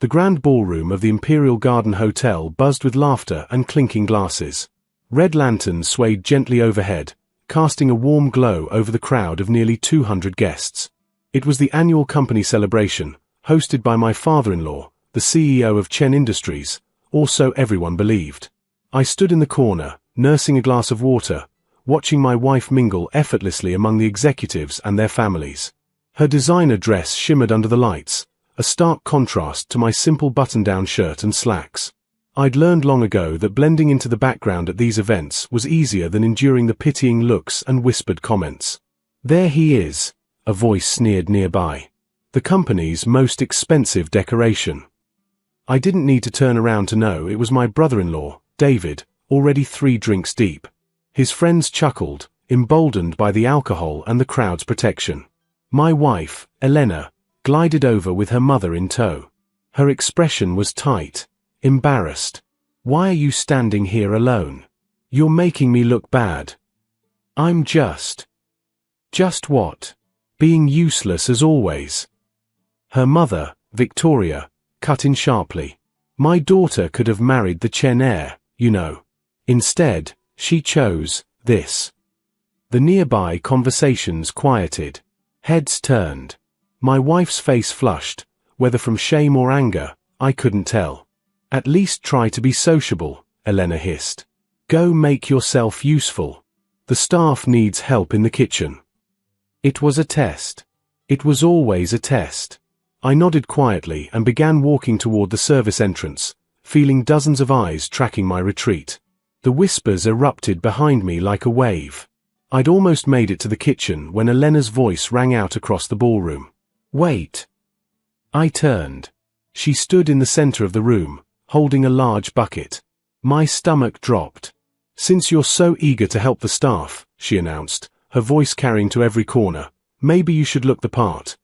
The grand ballroom of the Imperial Garden Hotel buzzed with laughter and clinking glasses. Red lanterns swayed gently overhead, casting a warm glow over the crowd of nearly 200 guests. It was the annual company celebration, hosted by my father-in-law, the CEO of Chen Industries, or so everyone believed. I stood in the corner, nursing a glass of water, watching my wife mingle effortlessly among the executives and their families. Her designer dress shimmered under the lights, a stark contrast to my simple button-down shirt and slacks. I'd learned long ago that blending into the background at these events was easier than enduring the pitying looks and whispered comments. "There he is," a voice sneered nearby. "The company's most expensive decoration." I didn't need to turn around to know it was my brother-in-law, David, already 3 drinks deep. His friends chuckled, emboldened by the alcohol and the crowd's protection. My wife, Elena, glided over with her mother in tow. Her expression was tight, embarrassed. "Why are you standing here alone? You're making me look bad." "I'm just..." "Just what?" "Being useless as always." Her mother, Victoria, cut in sharply. "My daughter could have married the Chen heir, you know. Instead, she chose this." The nearby conversations quieted. Heads turned. My wife's face flushed, whether from shame or anger, I couldn't tell. "At least try to be sociable," Elena hissed. "Go make yourself useful. The staff needs help in the kitchen." It was a test. It was always a test. I nodded quietly and began walking toward the service entrance, feeling dozens of eyes tracking my retreat. The whispers erupted behind me like a wave. I'd almost made it to the kitchen when Elena's voice rang out across the ballroom. "Wait." I turned. She stood in the center of the room, holding a large bucket. My stomach dropped. "Since you're so eager to help the staff," she announced, her voice carrying to every corner, "maybe you should look the part."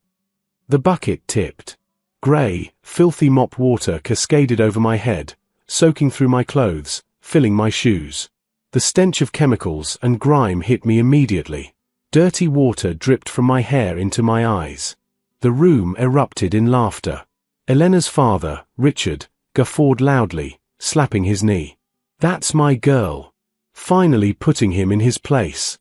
The bucket tipped. Grey, filthy mop water cascaded over my head, soaking through my clothes, filling my shoes. The stench of chemicals and grime hit me immediately. Dirty water dripped from my hair into my eyes. The room erupted in laughter. Elena's father, Richard, guffawed loudly, slapping his knee. "That's my girl." Finally putting him in his place.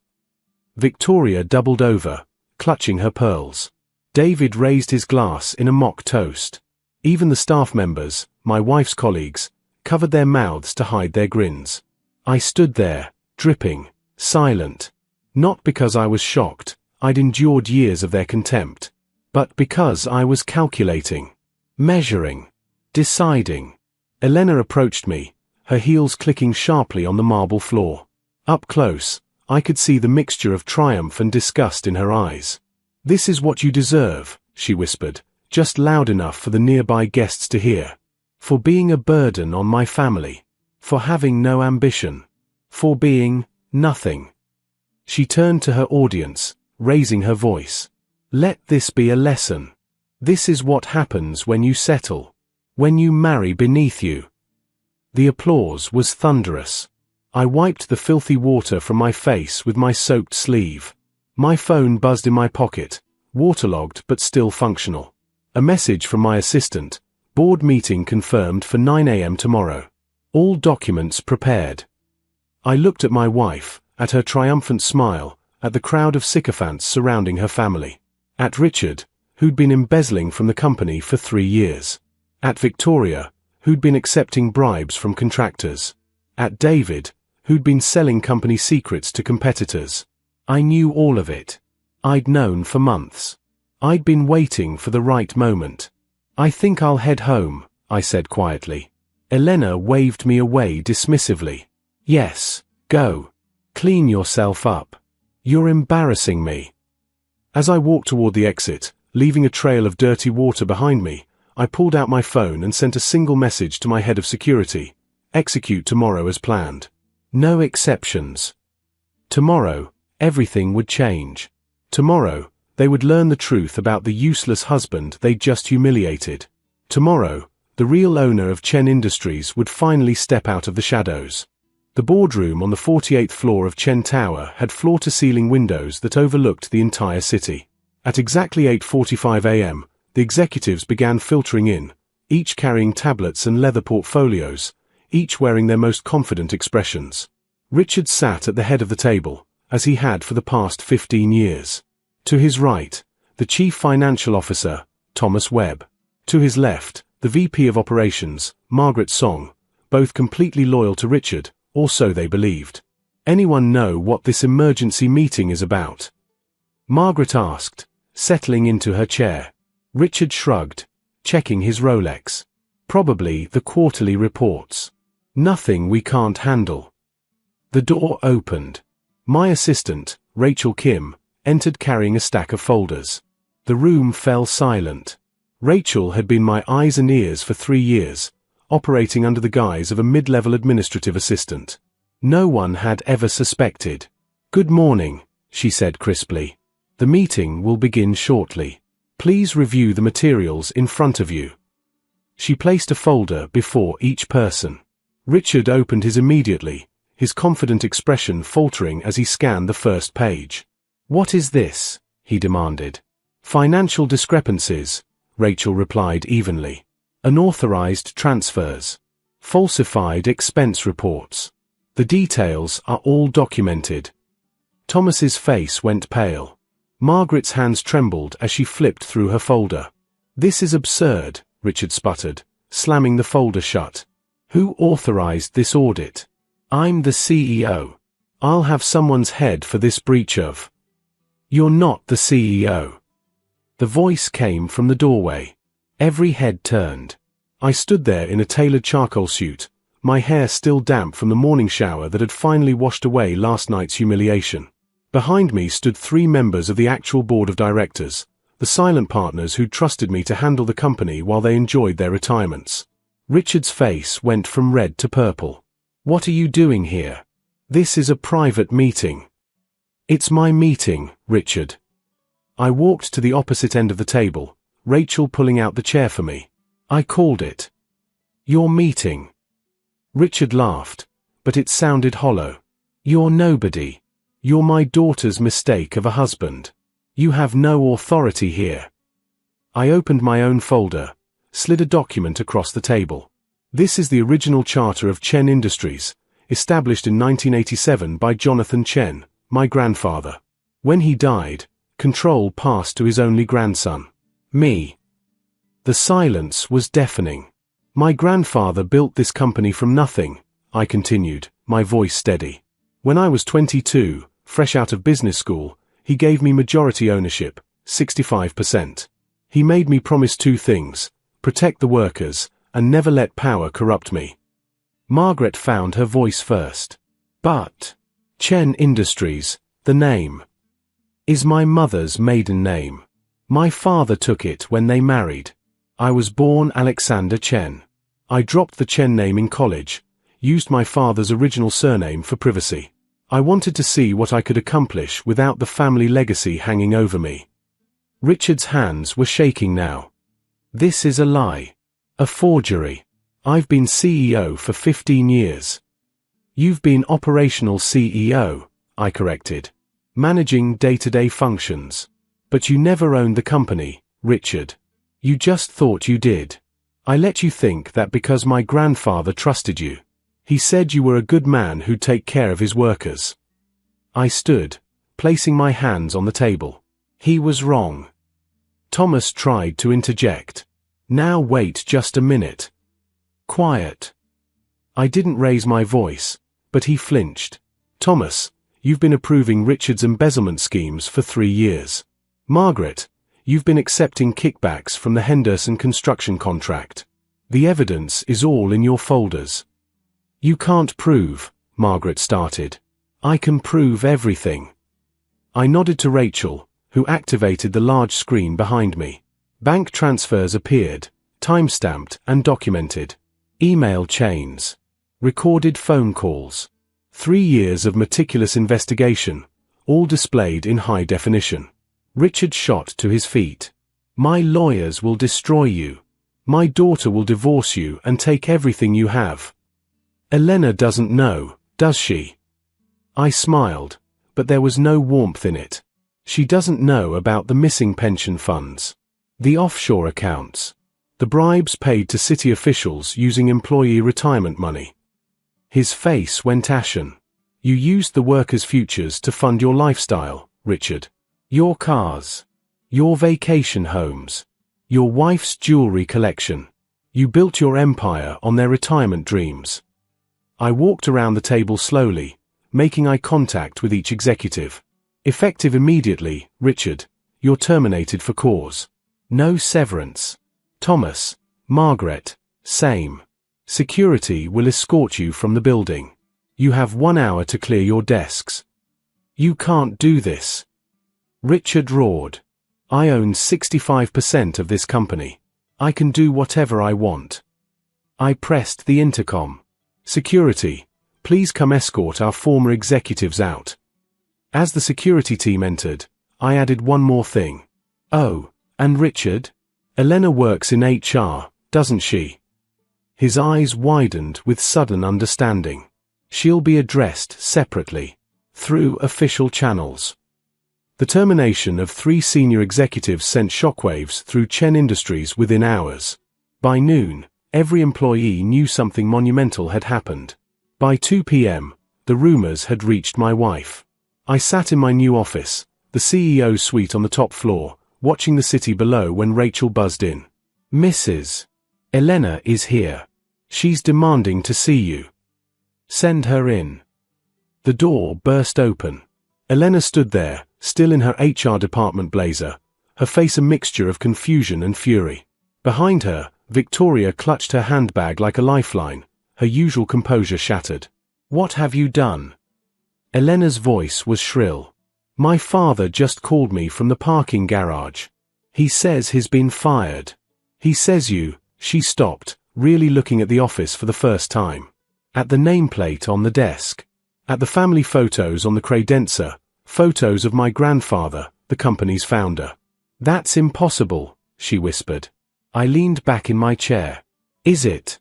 Victoria doubled over, clutching her pearls. David raised his glass in a mock toast. Even the staff members, my wife's colleagues, covered their mouths to hide their grins. I stood there, dripping, silent. Not because I was shocked, I'd endured years of their contempt, but because I was calculating, measuring, deciding. Elena approached me, her heels clicking sharply on the marble floor. Up close, I could see the mixture of triumph and disgust in her eyes. "This is what you deserve," she whispered, just loud enough for the nearby guests to hear. "For being a burden on my family. For having no ambition. For being nothing." She turned to her audience, raising her voice. "Let this be a lesson. This is what happens when you settle. When you marry beneath you." The applause was thunderous. I wiped the filthy water from my face with my soaked sleeve. My phone buzzed in my pocket, waterlogged but still functional. A message from my assistant, "Board meeting confirmed for 9 a.m. tomorrow. All documents prepared." I looked at my wife, at her triumphant smile, at the crowd of sycophants surrounding her family. At Richard, who'd been embezzling from the company for 3 years. At Victoria, who'd been accepting bribes from contractors. At David, who'd been selling company secrets to competitors. I knew all of it. I'd known for months. I'd been waiting for the right moment. "I think I'll head home," I said quietly. Elena waved me away dismissively. "Yes, go. Clean yourself up. You're embarrassing me." As I walked toward the exit, leaving a trail of dirty water behind me, I pulled out my phone and sent a single message to my head of security. "Execute tomorrow as planned. No exceptions." Tomorrow, everything would change. Tomorrow, they would learn the truth about the useless husband they'd just humiliated. Tomorrow, the real owner of Chen Industries would finally step out of the shadows. The boardroom on the 48th floor of Chen Tower had floor-to-ceiling windows that overlooked the entire city. At exactly 8:45 a.m., the executives began filtering in, each carrying tablets and leather portfolios, each wearing their most confident expressions. Richard sat at the head of the table, as he had for the past 15 years. To his right, the Chief Financial Officer, Thomas Webb. To his left, the VP of Operations, Margaret Song, both completely loyal to Richard, or so they believed. "Anyone know what this emergency meeting is about?" Margaret asked, settling into her chair. Richard shrugged, checking his Rolex. "Probably the quarterly reports. Nothing we can't handle." The door opened. My assistant, Rachel Kim, entered carrying a stack of folders. The room fell silent. Rachel had been my eyes and ears for 3 years, operating under the guise of a mid-level administrative assistant. No one had ever suspected. "Good morning," she said crisply. "The meeting will begin shortly. Please review the materials in front of you." She placed a folder before each person. Richard opened his immediately, his confident expression faltering as he scanned the first page. "What is this?" he demanded. "Financial discrepancies," Rachel replied evenly. "Unauthorized transfers. Falsified expense reports. The details are all documented." Thomas's face went pale. Margaret's hands trembled as she flipped through her folder. "This is absurd," Richard sputtered, slamming the folder shut. "Who authorized this audit? I'm the CEO. I'll have someone's head for this breach of—" "You're not the CEO." The voice came from the doorway. Every head turned. I stood there in a tailored charcoal suit, my hair still damp from the morning shower that had finally washed away last night's humiliation. Behind me stood 3 members of the actual board of directors, the silent partners who trusted me to handle the company while they enjoyed their retirements. Richard's face went from red to purple. "What are you doing here? This is a private meeting." "It's my meeting, Richard." I walked to the opposite end of the table, Rachel pulling out the chair for me. "I called it. Your meeting." Richard laughed, but it sounded hollow. "You're nobody. You're my daughter's mistake of a husband. You have no authority here." I opened my own folder, slid a document across the table. "This is the original charter of Chen Industries, established in 1987 by Jonathan Chen, my grandfather. When he died, control passed to his only grandson, me." The silence was deafening. "My grandfather built this company from nothing," I continued, my voice steady. "When I was 22, fresh out of business school, he gave me majority ownership, 65%. He made me promise 2 things, protect the workers, and never let power corrupt me." Margaret found her voice first. "But Chen Industries, the name, is my mother's maiden name. My father took it when they married. I was born Alexander Chen. I dropped the Chen name in college, used my father's original surname for privacy. I wanted to see what I could accomplish without the family legacy hanging over me." Richard's hands were shaking now. "This is a lie. A forgery. I've been CEO for 15 years. You've been operational CEO, I corrected. Managing day-to-day functions. But you never owned the company, Richard. You just thought you did. I let you think that because my grandfather trusted you. He said you were a good man who'd take care of his workers." I stood, placing my hands on the table. He was wrong. Thomas tried to interject. "Now wait just a minute. Quiet." I didn't raise my voice, but he flinched. "Thomas, you've been approving Richard's embezzlement schemes for 3 years. Margaret, you've been accepting kickbacks from the Henderson construction contract. The evidence is all in your folders." "You can't prove," Margaret started. "I can prove everything." I nodded to Rachel, who activated the large screen behind me. Bank transfers appeared, time-stamped and documented. Email chains. Recorded phone calls. 3 years of meticulous investigation, all displayed in high definition. Richard shot to his feet. "My lawyers will destroy you. My daughter will divorce you and take everything you have. Elena doesn't know, does she?" I smiled, but there was no warmth in it. "She doesn't know about the missing pension funds. The offshore accounts. The bribes paid to city officials using employee retirement money. His face went ashen. You used the workers' futures to fund your lifestyle, Richard. Your cars. Your vacation homes. Your wife's jewelry collection. You built your empire on their retirement dreams. I walked around the table slowly, making eye contact with each executive. Effective immediately, Richard. You're terminated for cause. No severance. Thomas, Margaret, same. Security will escort you from the building. You have 1 hour to clear your desks. You can't do this. Richard roared. I own 65% of this company. I can do whatever I want. I pressed the intercom. Security, please come escort our former executives out. As the security team entered, I added one more thing. Oh, and Richard? Elena works in HR, doesn't she? His eyes widened with sudden understanding. She'll be addressed separately, through official channels. The termination of 3 senior executives sent shockwaves through Chen Industries within hours. By noon, every employee knew something monumental had happened. By 2 p.m., the rumors had reached my wife. I sat in my new office, the CEO's suite on the top floor, watching the city below when Rachel buzzed in. Mrs. Elena is here. She's demanding to see you. Send her in. The door burst open. Elena stood there, still in her HR department blazer, her face a mixture of confusion and fury. Behind her, Victoria clutched her handbag like a lifeline, her usual composure shattered. What have you done? Elena's voice was shrill. My father just called me from the parking garage. He says he's been fired. He says you. She stopped, really looking at the office for the first time. At the nameplate on the desk. At the family photos on the credenza, photos of my grandfather, the company's founder. That's impossible, she whispered. I leaned back in my chair. Is it?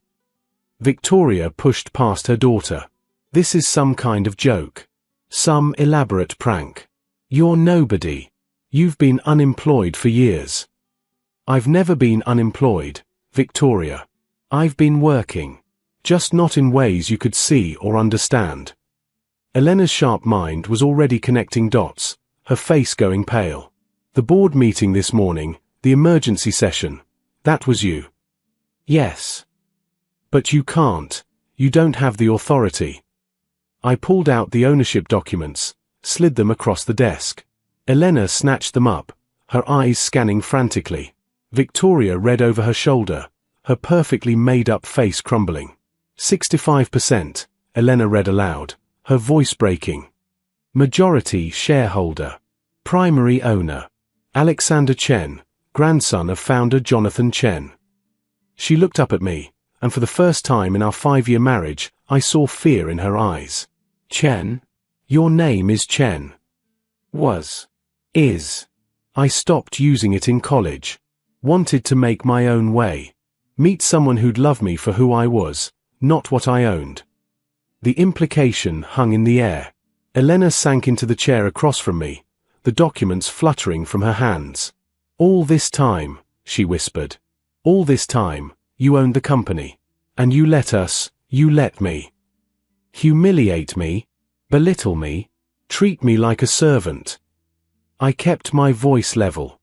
Victoria pushed past her daughter. This is some kind of joke. Some elaborate prank. You're nobody. You've been unemployed for years. I've never been unemployed, Victoria. I've been working. Just not in ways you could see or understand. Elena's sharp mind was already connecting dots, her face going pale. The board meeting this morning, the emergency session, that was you. Yes. But you can't. You don't have the authority. I pulled out the ownership documents, slid them across the desk. Elena snatched them up, her eyes scanning frantically. Victoria read over her shoulder, her perfectly made-up face crumbling. 65%, Elena read aloud, her voice breaking. Majority shareholder. Primary owner. Alexander Chen, grandson of founder Jonathan Chen. She looked up at me, and for the first time in our 5-year marriage, I saw fear in her eyes. Chen? Your name is Chen. Was. Is. I stopped using it in college. Wanted to make my own way. Meet someone who'd love me for who I was, not what I owned. The implication hung in the air. Elena sank into the chair across from me, the documents fluttering from her hands. All this time, she whispered. All this time, you owned the company. And you let me. Humiliate me, belittle me, treat me like a servant. I kept my voice level.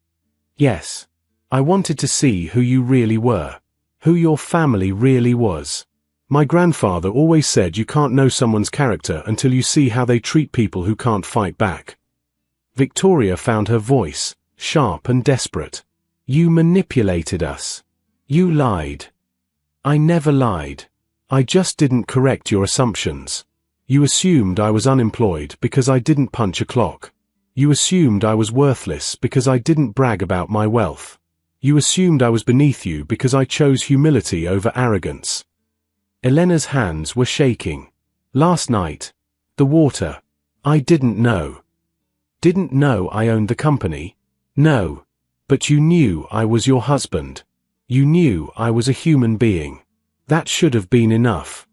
Yes. I wanted to see who you really were. Who your family really was. My grandfather always said you can't know someone's character until you see how they treat people who can't fight back. Victoria found her voice, sharp and desperate. You manipulated us. You lied. I never lied. I just didn't correct your assumptions. You assumed I was unemployed because I didn't punch a clock. You assumed I was worthless because I didn't brag about my wealth. You assumed I was beneath you because I chose humility over arrogance. Elena's hands were shaking. Last night, the water. I didn't know. Didn't know I owned the company? No. But you knew I was your husband. You knew I was a human being. That should have been enough.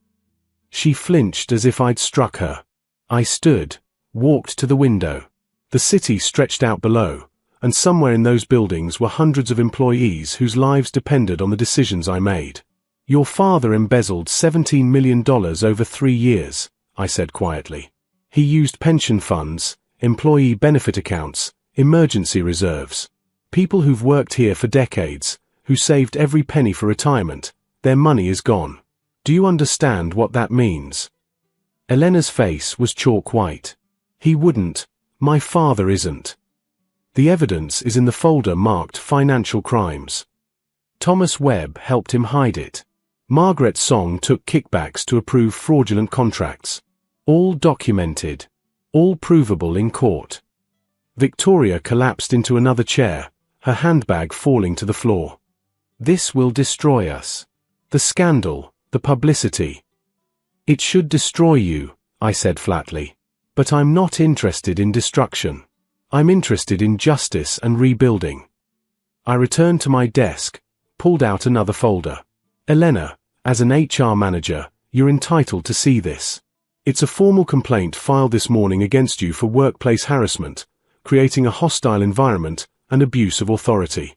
She flinched as if I'd struck her. I stood, walked to the window. The city stretched out below, and somewhere in those buildings were hundreds of employees whose lives depended on the decisions I made. Your father embezzled $17 million over 3 years, I said quietly. He used pension funds, employee benefit accounts, emergency reserves. People who've worked here for decades, who saved every penny for retirement, their money is gone. Do you understand what that means? Elena's face was chalk white. He wouldn't. My father isn't. The evidence is in the folder marked Financial Crimes. Thomas Webb helped him hide it. Margaret Song took kickbacks to approve fraudulent contracts. All documented. All provable in court. Victoria collapsed into another chair, her handbag falling to the floor. This will destroy us. The scandal, the publicity. It should destroy you, I said flatly. But I'm not interested in destruction. I'm interested in justice and rebuilding. I returned to my desk, pulled out another folder. Elena, as an HR manager, you're entitled to see this. It's a formal complaint filed this morning against you for workplace harassment, creating a hostile environment, and abuse of authority.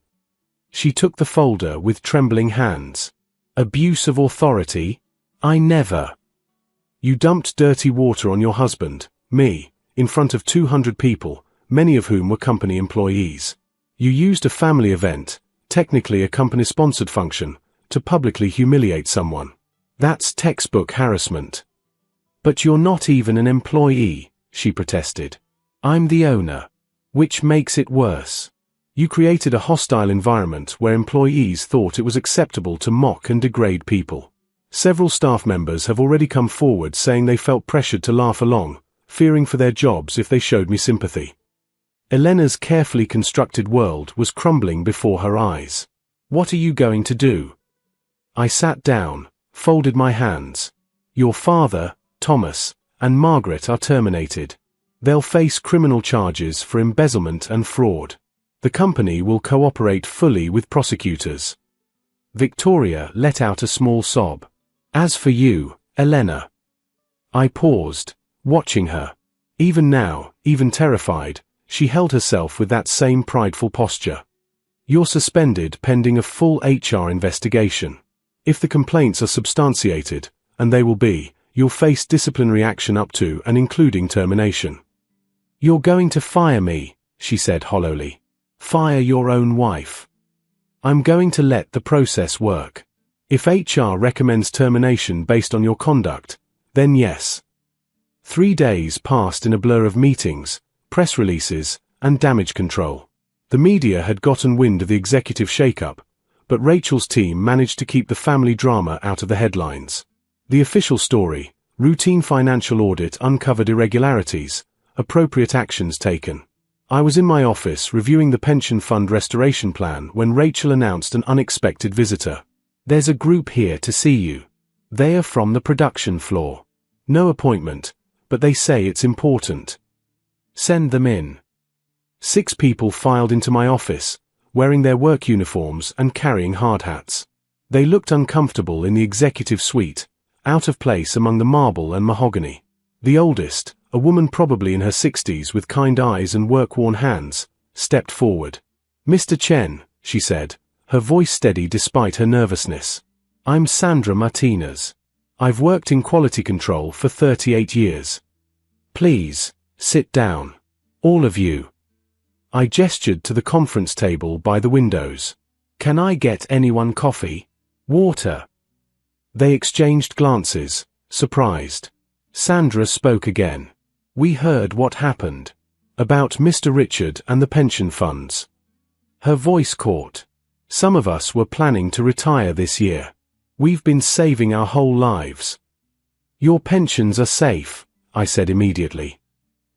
She took the folder with trembling hands. Abuse of authority? I never. You dumped dirty water on your husband, me, in front of 200 people, many of whom were company employees. You used a family event, technically a company-sponsored function, to publicly humiliate someone. That's textbook harassment. But you're not even an employee, she protested. I'm the owner. Which makes it worse. You created a hostile environment where employees thought it was acceptable to mock and degrade people. Several staff members have already come forward saying they felt pressured to laugh along, fearing for their jobs if they showed me sympathy. Elena's carefully constructed world was crumbling before her eyes. What are you going to do? I sat down, folded my hands. Your father, Thomas, and Margaret are terminated. They'll face criminal charges for embezzlement and fraud. The company will cooperate fully with prosecutors. Victoria let out a small sob. As for you, Elena. I paused, watching her. Even now, even terrified, she held herself with that same prideful posture. You're suspended pending a full HR investigation. If the complaints are substantiated, and they will be, you'll face disciplinary action up to and including termination. You're going to fire me, she said hollowly. Fire your own wife. I'm going to let the process work. If HR recommends termination based on your conduct, then yes. 3 days passed in a blur of meetings, press releases, and damage control. The media had gotten wind of the executive shakeup, but Rachel's team managed to keep the family drama out of the headlines. The official story, routine financial audit uncovered irregularities, appropriate actions taken. I was in my office reviewing the pension fund restoration plan when Rachel announced an unexpected visitor. There's a group here to see you. They are from the production floor. No appointment, but they say it's important. Send them in. 6 people filed into my office, wearing their work uniforms and carrying hard hats. They looked uncomfortable in the executive suite, out of place among the marble and mahogany. The oldest, a woman probably in her 60s with kind eyes and work-worn hands, stepped forward. Mr. Chen, she said, her voice steady despite her nervousness. I'm Sandra Martinez. I've worked in quality control for 38 years. Please, sit down. All of you. I gestured to the conference table by the windows. Can I get anyone coffee? Water? They exchanged glances, surprised. Sandra spoke again. We heard what happened. About Mr. Richard and the pension funds. Her voice caught. Some of us were planning to retire this year. We've been saving our whole lives. Your pensions are safe, I said immediately.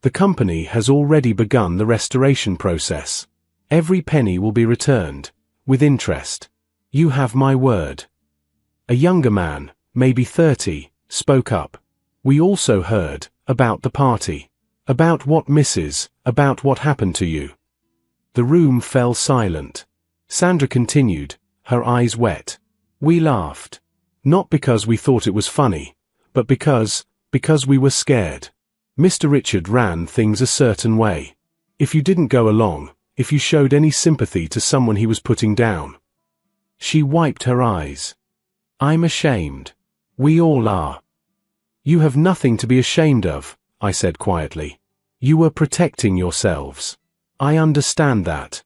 The company has already begun the restoration process. Every penny will be returned, with interest. You have my word. A younger man, maybe 30, spoke up. We also heard about the party. About what misses, about what happened to you. The room fell silent. Sandra continued, her eyes wet. We laughed. Not because we thought it was funny, but because we were scared. Mr. Richard ran things a certain way. If you didn't go along, if you showed any sympathy to someone he was putting down. She wiped her eyes. I'm ashamed. We all are. You have nothing to be ashamed of, I said quietly. You were protecting yourselves. I understand that.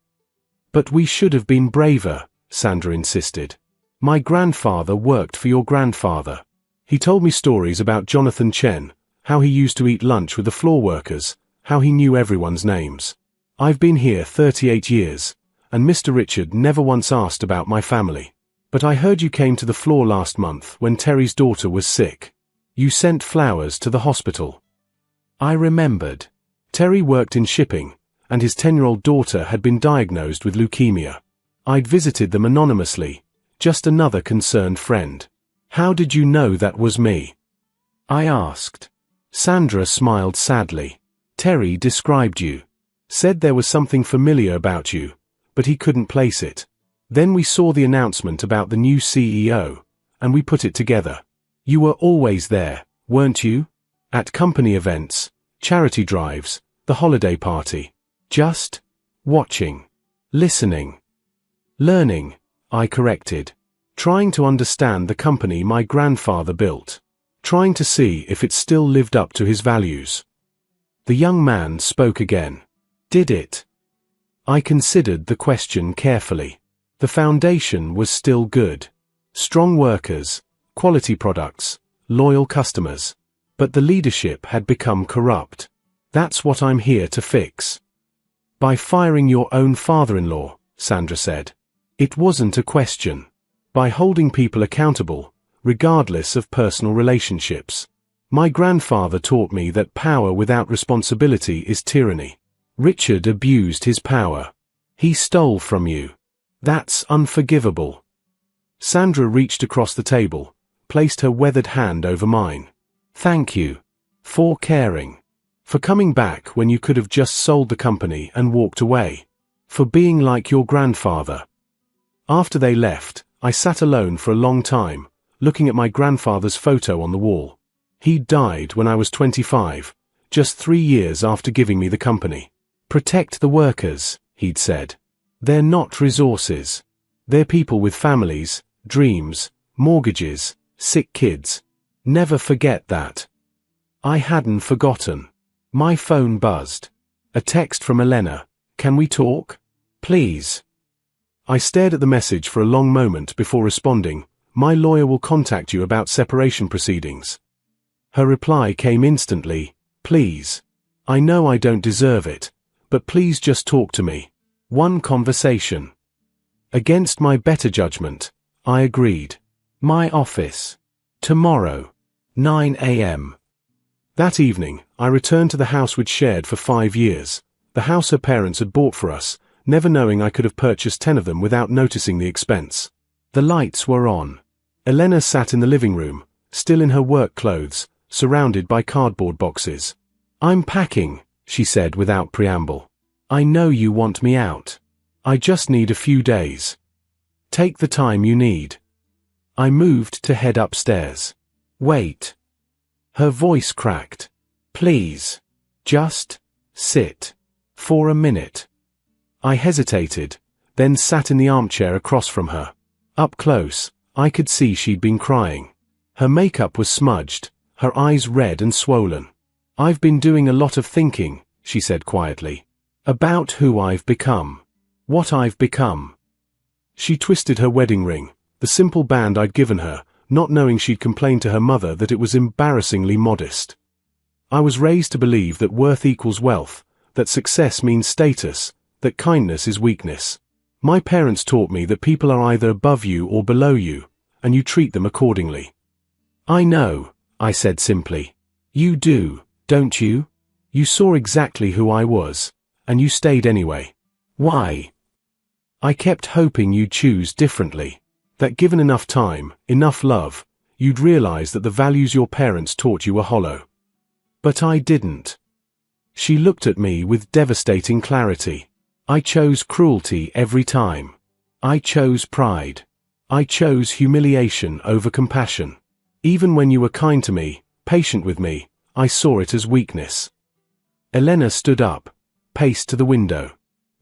But we should have been braver, Sandra insisted. My grandfather worked for your grandfather. He told me stories about Jonathan Chen, how he used to eat lunch with the floor workers, how he knew everyone's names. I've been here 38 years, and Mr. Richard never once asked about my family. But I heard you came to the floor last month when Terry's daughter was sick. You sent flowers to the hospital. I remembered. Terry worked in shipping, and his 10-year-old daughter had been diagnosed with leukemia. I'd visited them anonymously, just another concerned friend. How did you know that was me? I asked. Sandra smiled sadly. Terry described you. Said there was something familiar about you, but he couldn't place it. Then we saw the announcement about the new CEO, and we put it together. You were always there, weren't you? At company events, charity drives, the holiday party. Just watching, listening, learning, I corrected. Trying to understand the company my grandfather built. Trying to see if it still lived up to his values. The young man spoke again. Did it? I considered the question carefully. The foundation was still good. Strong workers, quality products, loyal customers. But the leadership had become corrupt. That's what I'm here to fix. By firing your own father-in-law, Sandra said. It wasn't a question. By holding people accountable, regardless of personal relationships. My grandfather taught me that power without responsibility is tyranny. Richard abused his power. He stole from you. That's unforgivable. Sandra reached across the table, placed her weathered hand over mine. Thank you. For caring. For coming back when you could have just sold the company and walked away. For being like your grandfather. After they left, I sat alone for a long time, looking at my grandfather's photo on the wall. He died when I was 25, just 3 years after giving me the company. Protect the workers, he'd said. They're not resources. They're people with families, dreams, mortgages, sick kids. Never forget that. I hadn't forgotten. My phone buzzed. A text from Elena. Can we talk? Please. I stared at the message for a long moment before responding. My lawyer will contact you about separation proceedings. Her reply came instantly. Please. I know I don't deserve it, but please just talk to me. One conversation. Against my better judgment, I agreed. My office. Tomorrow. 9 a.m. That evening, I returned to the house we'd shared for 5 years, the house her parents had bought for us, never knowing I could have purchased 10 of them without noticing the expense. The lights were on. Elena sat in the living room, still in her work clothes, surrounded by cardboard boxes. I'm packing, she said without preamble. I know you want me out. I just need a few days. Take the time you need. I moved to head upstairs. Wait. Her voice cracked. Please. Just sit. For a minute. I hesitated, then sat in the armchair across from her. Up close, I could see she'd been crying. Her makeup was smudged, her eyes red and swollen. I've been doing a lot of thinking, she said quietly. About who I've become. What I've become. She twisted her wedding ring, the simple band I'd given her, not knowing she'd complained to her mother that it was embarrassingly modest. I was raised to believe that worth equals wealth, that success means status, that kindness is weakness. My parents taught me that people are either above you or below you, and you treat them accordingly. I know, I said simply. You do, don't you? You saw exactly who I was, and you stayed anyway. Why? I kept hoping you'd choose differently, that given enough time, enough love, you'd realize that the values your parents taught you were hollow. But I didn't. She looked at me with devastating clarity. I chose cruelty every time. I chose pride. I chose humiliation over compassion. Even when you were kind to me, patient with me, I saw it as weakness. Elena stood up, paced to the window.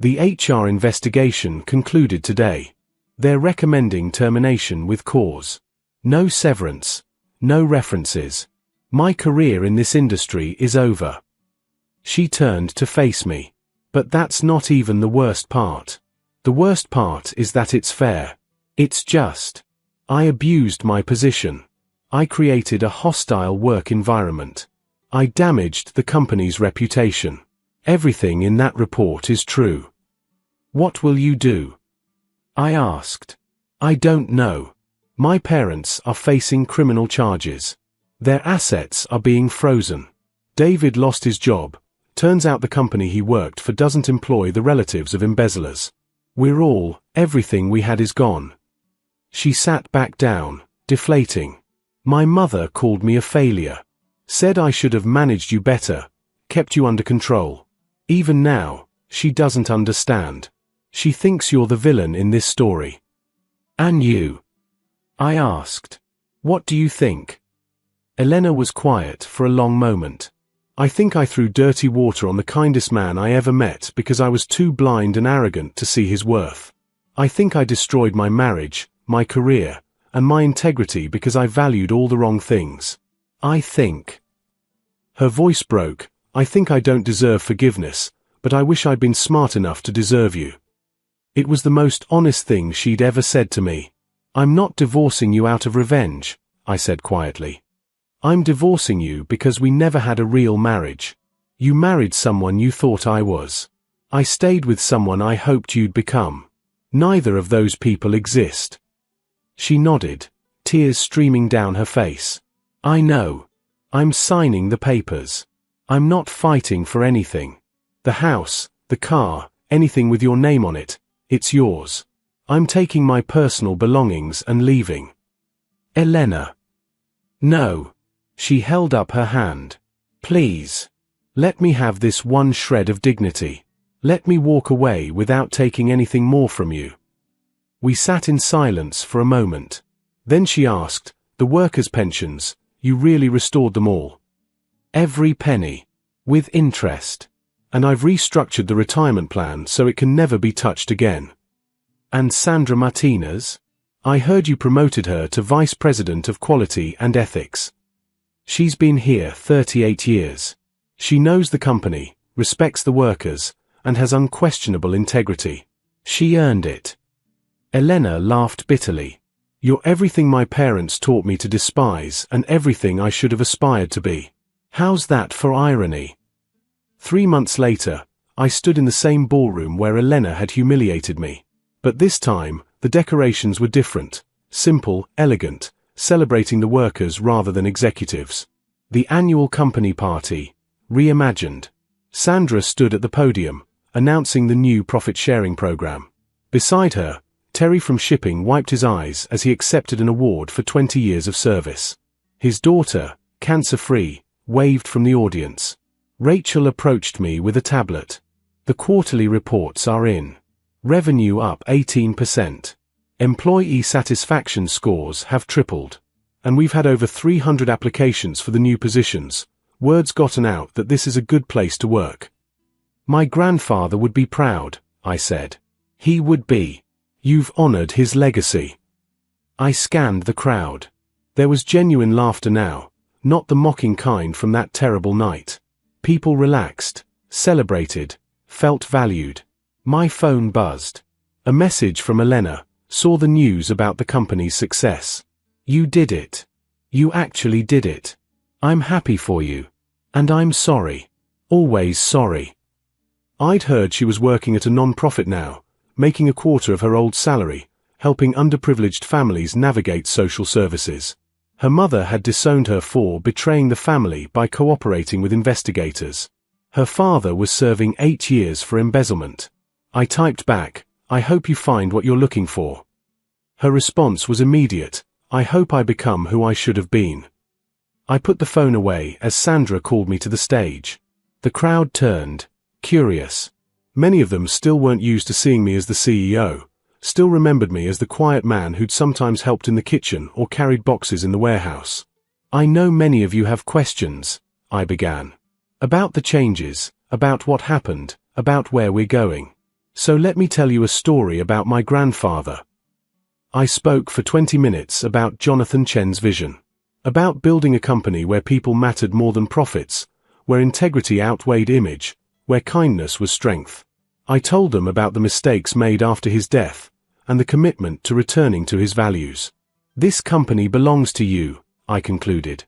The HR investigation concluded today. They're recommending termination with cause. No severance. No references. My career in this industry is over. She turned to face me. But that's not even the worst part. The worst part is that it's fair. It's just. I abused my position. I created a hostile work environment. I damaged the company's reputation. Everything in that report is true. What will you do? I asked. I don't know. My parents are facing criminal charges. Their assets are being frozen. David lost his job. Turns out the company he worked for doesn't employ the relatives of embezzlers. Everything we had is gone. She sat back down, deflating. My mother called me a failure. Said I should have managed you better, kept you under control. Even now, she doesn't understand. She thinks you're the villain in this story. And you? I asked. What do you think? Elena was quiet for a long moment. I think I threw dirty water on the kindest man I ever met because I was too blind and arrogant to see his worth. I think I destroyed my marriage, my career, and my integrity because I valued all the wrong things. I think. Her voice broke. I think I don't deserve forgiveness, but I wish I'd been smart enough to deserve you. It was the most honest thing she'd ever said to me. I'm not divorcing you out of revenge, I said quietly. I'm divorcing you because we never had a real marriage. You married someone you thought I was. I stayed with someone I hoped you'd become. Neither of those people exist. She nodded, tears streaming down her face. I know. I'm signing the papers. I'm not fighting for anything. The house, the car, anything with your name on it, it's yours. I'm taking my personal belongings and leaving. Elena. No. She held up her hand. Please. Let me have this one shred of dignity. Let me walk away without taking anything more from you. We sat in silence for a moment. Then she asked, the workers' pensions, you really restored them all? Every penny. With interest. And I've restructured the retirement plan so it can never be touched again. And Sandra Martinez? I heard you promoted her to Vice President of Quality and Ethics. She's been here 38 years. She knows the company, respects the workers, and has unquestionable integrity. She earned it. Elena laughed bitterly. You're everything my parents taught me to despise and everything I should have aspired to be. How's that for irony? 3 months later, I stood in the same ballroom where Elena had humiliated me. But this time, the decorations were different, simple, elegant, celebrating the workers rather than executives. The annual company party, reimagined. Sandra stood at the podium, announcing the new profit-sharing program. Beside her, Terry from shipping wiped his eyes as he accepted an award for 20 years of service. His daughter, cancer-free, waved from the audience. Rachel approached me with a tablet. The quarterly reports are in. Revenue up 18%. Employee satisfaction scores have tripled. And we've had over 300 applications for the new positions. Word's gotten out that this is a good place to work. My grandfather would be proud, I said. He would be. You've honored his legacy. I scanned the crowd. There was genuine laughter now, not the mocking kind from that terrible night. People relaxed, celebrated, felt valued. My phone buzzed. A message from Elena, saw the news about the company's success. You did it. You actually did it. I'm happy for you. And I'm sorry. Always sorry. I'd heard she was working at a non-profit now, making a quarter of her old salary, helping underprivileged families navigate social services. Her mother had disowned her for betraying the family by cooperating with investigators. Her father was serving 8 years for embezzlement. I typed back, I hope you find what you're looking for. Her response was immediate, I hope I become who I should have been. I put the phone away as Sandra called me to the stage. The crowd turned, curious. Many of them still weren't used to seeing me as the CEO, still remembered me as the quiet man who'd sometimes helped in the kitchen or carried boxes in the warehouse. I know many of you have questions, I began. About the changes, about what happened, about where we're going. So let me tell you a story about my grandfather. I spoke for 20 minutes about Jonathan Chen's vision. About building a company where people mattered more than profits, where integrity outweighed image, where kindness was strength. I told them about the mistakes made after his death, and the commitment to returning to his values. This company belongs to you, I concluded.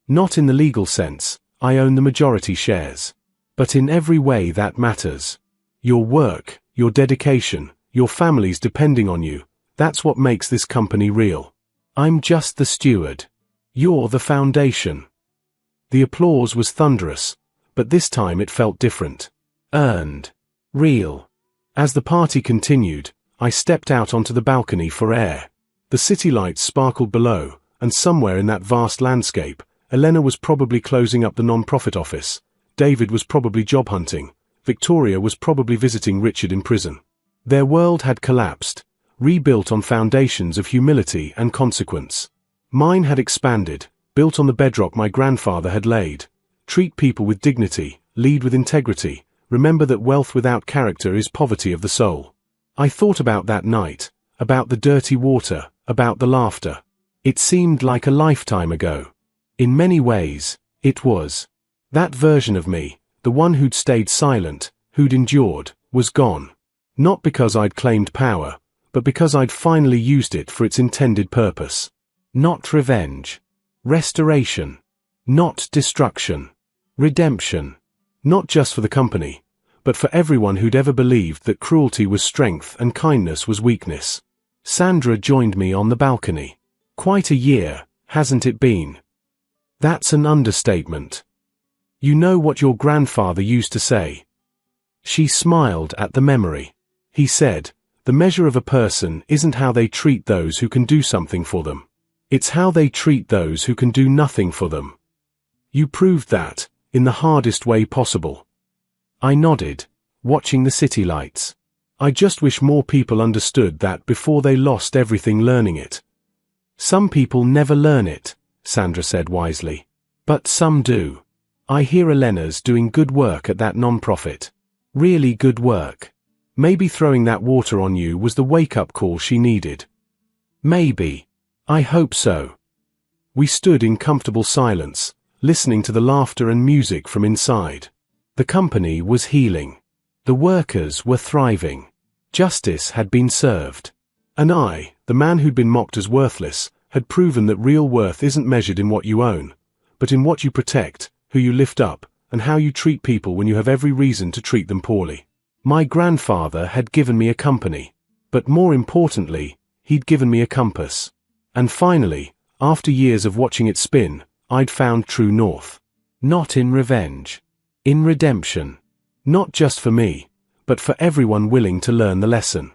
Not in the legal sense, I own the majority shares. But in every way that matters. Your work, your dedication, your families depending on you, that's what makes this company real. I'm just the steward. You're the foundation. The applause was thunderous, but this time it felt different. Earned. Real. As the party continued, I stepped out onto the balcony for air. The city lights sparkled below, and somewhere in that vast landscape, Elena was probably closing up the non-profit office, David was probably job hunting, Victoria was probably visiting Richard in prison. Their world had collapsed, rebuilt on foundations of humility and consequence. Mine had expanded, built on the bedrock my grandfather had laid. Treat people with dignity, lead with integrity, remember that wealth without character is poverty of the soul. I thought about that night, about the dirty water, about the laughter. It seemed like a lifetime ago. In many ways, it was. That version of me, the one who'd stayed silent, who'd endured, was gone. Not because I'd claimed power, but because I'd finally used it for its intended purpose. Not revenge. Restoration. Not destruction. Redemption. Not just for the company, but for everyone who'd ever believed that cruelty was strength and kindness was weakness. Sandra joined me on the balcony. Quite a year, hasn't it been? That's an understatement. You know what your grandfather used to say. She smiled at the memory. He said, the measure of a person isn't how they treat those who can do something for them. It's how they treat those who can do nothing for them. You proved that, in the hardest way possible. I nodded, watching the city lights. I just wish more people understood that before they lost everything learning it. Some people never learn it, Sandra said wisely. But some do. I hear Elena's doing good work at that non-profit. Really good work. Maybe throwing that water on you was the wake-up call she needed. Maybe. I hope so. We stood in comfortable silence, listening to the laughter and music from inside. The company was healing. The workers were thriving. Justice had been served. And I, the man who'd been mocked as worthless, had proven that real worth isn't measured in what you own, but in what you protect, who you lift up, and how you treat people when you have every reason to treat them poorly. My grandfather had given me a company, but more importantly, he'd given me a compass. And finally, after years of watching it spin, I'd found true north. Not in revenge. In redemption. Not just for me, but for everyone willing to learn the lesson.